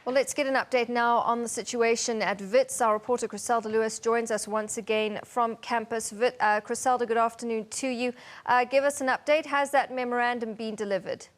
Well, let's get an update now on the situation at Wits. Our reporter Chriselda Lewis joins us once again from campus. Chriselda, good afternoon to you. Give us an update. Has that memorandum been delivered?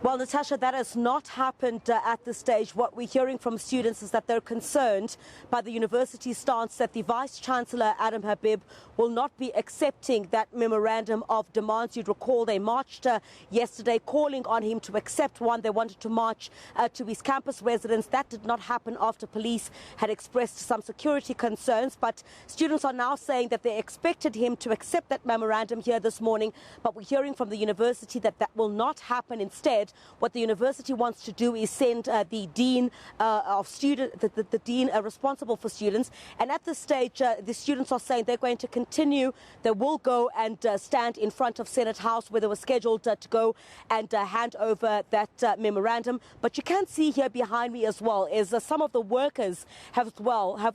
Well, Natasha, that has not happened at this stage. What we're hearing from students is that they're concerned by the university's stance that the Vice-Chancellor, Adam Habib, will not be accepting that memorandum of demands. You'd recall they marched yesterday calling on him to accept one. They wanted to march to his campus residence. That did not happen after police had expressed some security concerns. But students are now saying that they expected him to accept that memorandum here this morning. But we're hearing from the university that that will not happen. Instead, what the university wants to do is send the dean of student, the dean responsible for students. And at this stage, the students are saying they're going to continue. They will go and stand in front of Senate House where they were scheduled to go and hand over that memorandum. But you can see here behind me as well is some of the workers have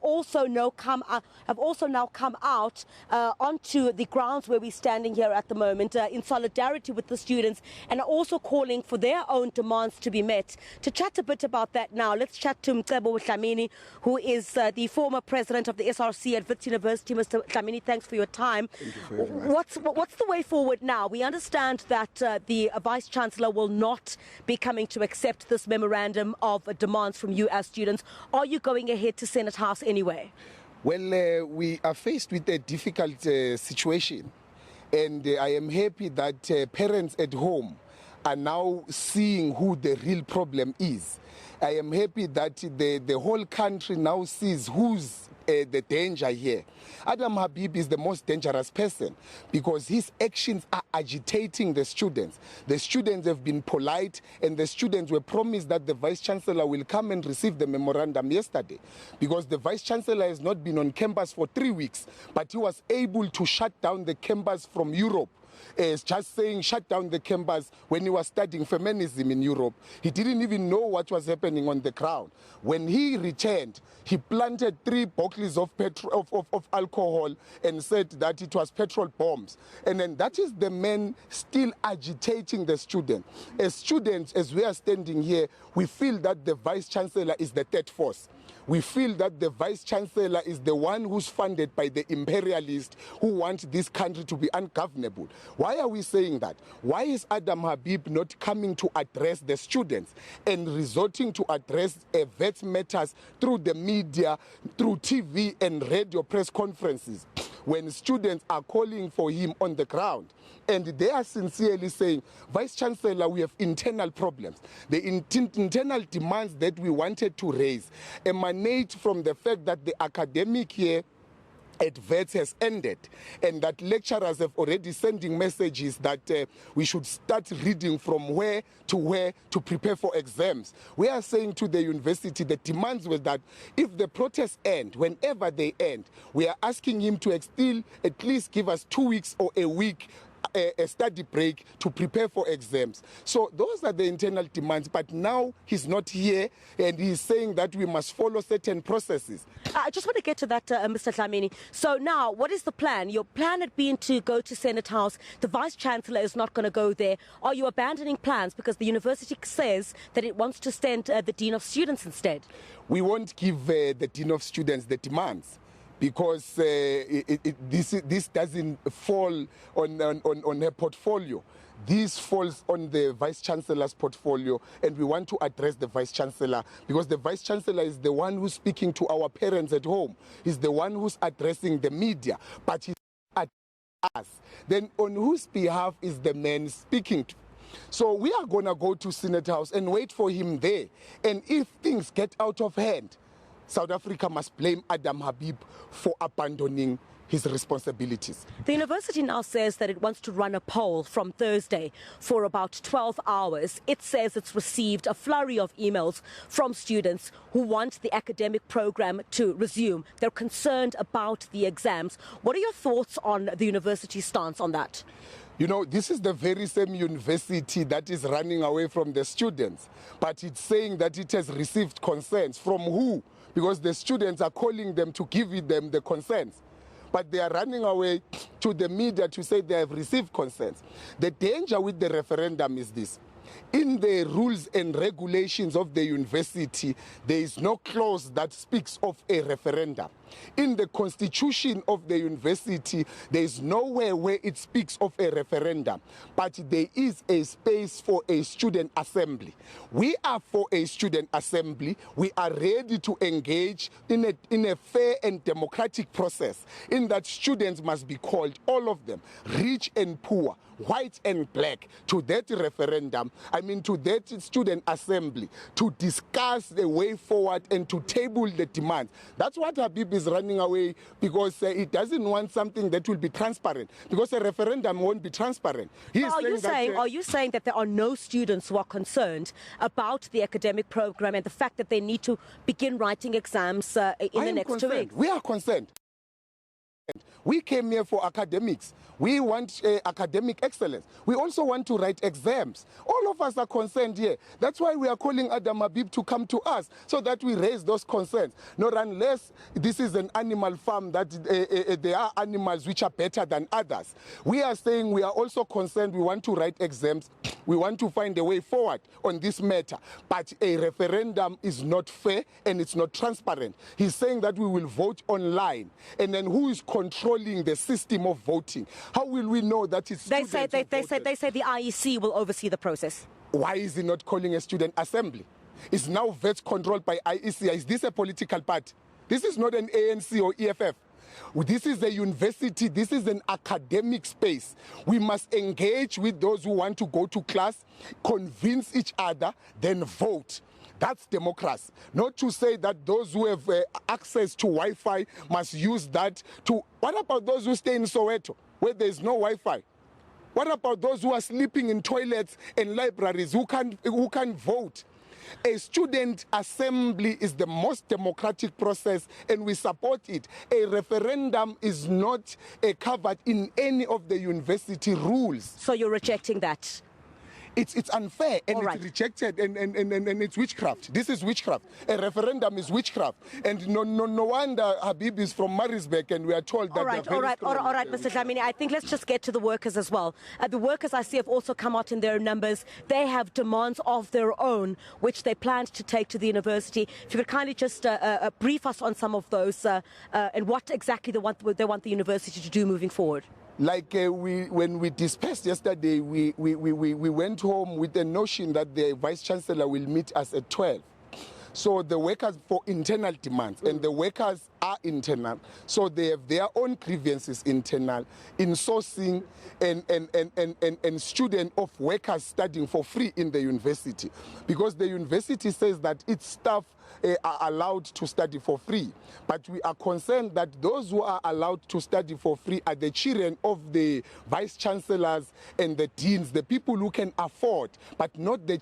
also now come out onto the grounds where we're standing here at the moment in solidarity with the students, and are also calling for their own demands to be met. To chat a bit about that now, let's chat to Mcebo Dlamini, who is the former president of the SRC at Wits University. Mr. Dlamini, thanks for your time. Thank you very much. What's the way forward now? We understand that the Vice-Chancellor will not be coming to accept this memorandum of demands from you as students. Are you going ahead to Senate House anyway? Well, we are faced with a difficult situation, and I am happy that parents at home are now seeing who the real problem is. I am happy that the whole country now sees who's the danger here. Adam Habib is the most dangerous person because his actions are agitating the students. The students have been polite, and the students were promised that the Vice-Chancellor will come and receive the memorandum yesterday, because the Vice-Chancellor has not been on campus for 3 weeks, but he was able to shut down the campus from Europe. Just saying shut down the campus when he was studying feminism in Europe. He didn't even know what was happening on the ground. When he returned, he planted 3 bottles of alcohol and said that it was petrol bombs. And then that is the man still agitating the students. As students, as we are standing here, we feel that the Vice-Chancellor is the third force. We feel that the Vice-Chancellor is the one who's funded by the imperialists who want this country to be ungovernable. Why are we saying that? Why is Adam Habib not coming to address the students and resorting to address Wits matters through the media, through TV and radio press conferences, when students are calling for him on the ground? And they are sincerely saying, Vice-Chancellor, we have internal problems. The internal demands that we wanted to raise emanate from the fact that the academic year at Wits has ended, and that lecturers have already sending messages that we should start reading from where to prepare for exams. We are saying to the university, the demands were that if the protests end, whenever they end, we are asking him to still at least give us 2 weeks or a week a study break to prepare for exams. So those are the internal demands, but now he's not here and he's saying that we must follow certain processes. I just want to get to that, Mr. Dlamini. So now, what is the plan? Your plan had been to go to Senate House. The Vice-Chancellor is not going to go there. Are you abandoning plans because the university says that it wants to send the Dean of Students instead? We won't give the Dean of Students the demands, because this doesn't fall on her portfolio. This falls on the Vice-Chancellor's portfolio, and we want to address the Vice-Chancellor because the Vice-Chancellor is the one who's speaking to our parents at home. He's the one who's addressing the media, but he's at us. Then on whose behalf is the man speaking to? So we are going to go to Senate House and wait for him there. And if things get out of hand, South Africa must blame Adam Habib for abandoning his responsibilities. The university now says that it wants to run a poll from Thursday for about 12 hours. It says it's received a flurry of emails from students who want the academic program to resume. They're concerned about the exams. What are your thoughts on the university's stance on that? You know, this is the very same university that is running away from the students, but it's saying that it has received consents. From who? Because the students are calling them to give them the consents. but they are running away to the media to say they have received consents. The danger with the referendum is this. In the rules and regulations of the university, there is no clause that speaks of a referendum. In the constitution of the university, there is nowhere where it speaks of a referendum, but there is a space for a student assembly. We are for a student assembly. We are ready to engage in a fair and democratic process, in that students must be called, all of them, rich and poor, white and black, to that referendum, to that student assembly, to discuss the way forward and to table the demands. That's what Habib is running away, because he doesn't want something that will be transparent, because a referendum won't be transparent. Are you saying that there are no students who are concerned about the academic program and the fact that they need to begin writing exams in the next 2 weeks? We are concerned. We came here for academics. We want academic excellence. We also want to write exams. All of us are concerned here. That's why we are calling Adam Habib to come to us, so that we raise those concerns. Not unless this is an animal farm, that there are animals which are better than others. We are saying we are also concerned. We want to write exams. We want to find a way forward on this matter. But a referendum is not fair and it's not transparent. He's saying that we will vote online. And then who is controlling the system of voting? How will we know that it's they say the IEC will oversee the process. Why is he not calling a student assembly? It's now Wits controlled by IEC. Is this a political party? This is not an ANC or EFF. This is a university. This is an academic space. We must engage with those who want to go to class, convince each other, then vote. That's democracy. Not to say that those who have access to Wi-Fi must use that to... What about those who stay in Soweto, where there is no Wi-Fi? What about those who are sleeping in toilets and libraries, who can't vote? A student assembly is the most democratic process, and we support it. A referendum is not covered in any of the university rules. So you're rejecting that? It's unfair, and it's rejected, and it's witchcraft. This is witchcraft. A referendum is witchcraft. And no wonder Habib is from Maritzburg, and we are told that... All right, Mr. Dlamini, I think let's just get to the workers as well. The workers, I see, have also come out in their numbers. They have demands of their own, which they planned to take to the university. If you could kindly just brief us on some of those and what exactly they want the university to do moving forward. Like when we dispersed yesterday, we went home with the notion that the Vice-Chancellor will meet us at 12. So the workers for internal demands, and the workers are internal, so they have their own grievances internal in sourcing and student of workers studying for free in the university, because the university says that its staff are allowed to study for free. But we are concerned that those who are allowed to study for free are the children of the vice-chancellors and the deans, the people who can afford, but not the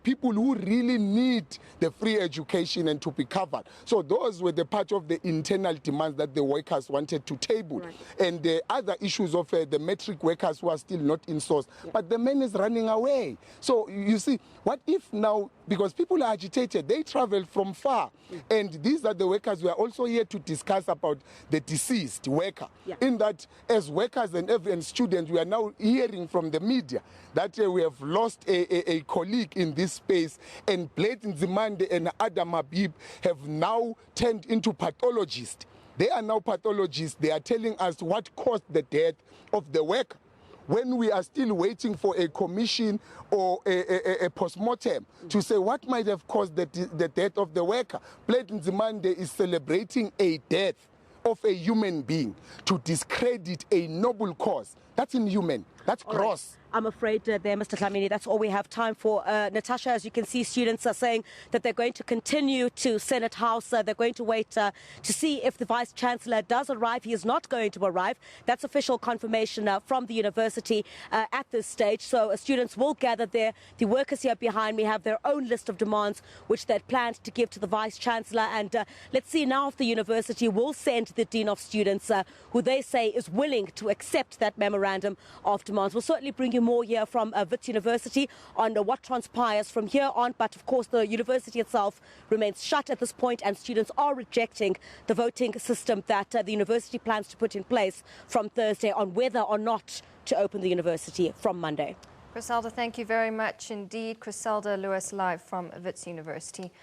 people who really need the free education and to be covered. So those were the part of the internal demands that the workers wanted to table. Right. And the other issues of the metric workers who are still not in source. Yeah. But the man is running away. So you see, what if now, because people are agitated, they travel from far. Yeah. And these are the workers. We are also here to discuss about the deceased worker. Yeah. In that, as workers and students, we are now hearing from the media that we have lost a colleague in this space, and Blade Nzimande and Adam Habib have now turned into pathologists. They are now pathologists. They are telling us what caused the death of the worker, when we are still waiting for a commission or a post-mortem to say what might have caused the death of the worker. Blade Nzimande is celebrating a death of a human being to discredit a noble cause. That's inhuman. That's gross. I'm afraid there, Mr. Dlamini, that's all we have time for. Natasha, as you can see, students are saying that they're going to continue to Senate House. They're going to wait to see if the Vice-Chancellor does arrive. He is not going to arrive. That's official confirmation from the university at this stage. So students will gather there. The workers here behind me have their own list of demands, which they'd planned to give to the Vice-Chancellor. And let's see now if the university will send the Dean of Students, who they say is willing to accept that memorandum memorandum of demands. We'll certainly bring you more here from Wits University on what transpires from here on. But of course, the university itself remains shut at this point, and students are rejecting the voting system that the university plans to put in place from Thursday on whether or not to open the university from Monday. Chriselda, thank you very much indeed. Chriselda Lewis live from Wits University.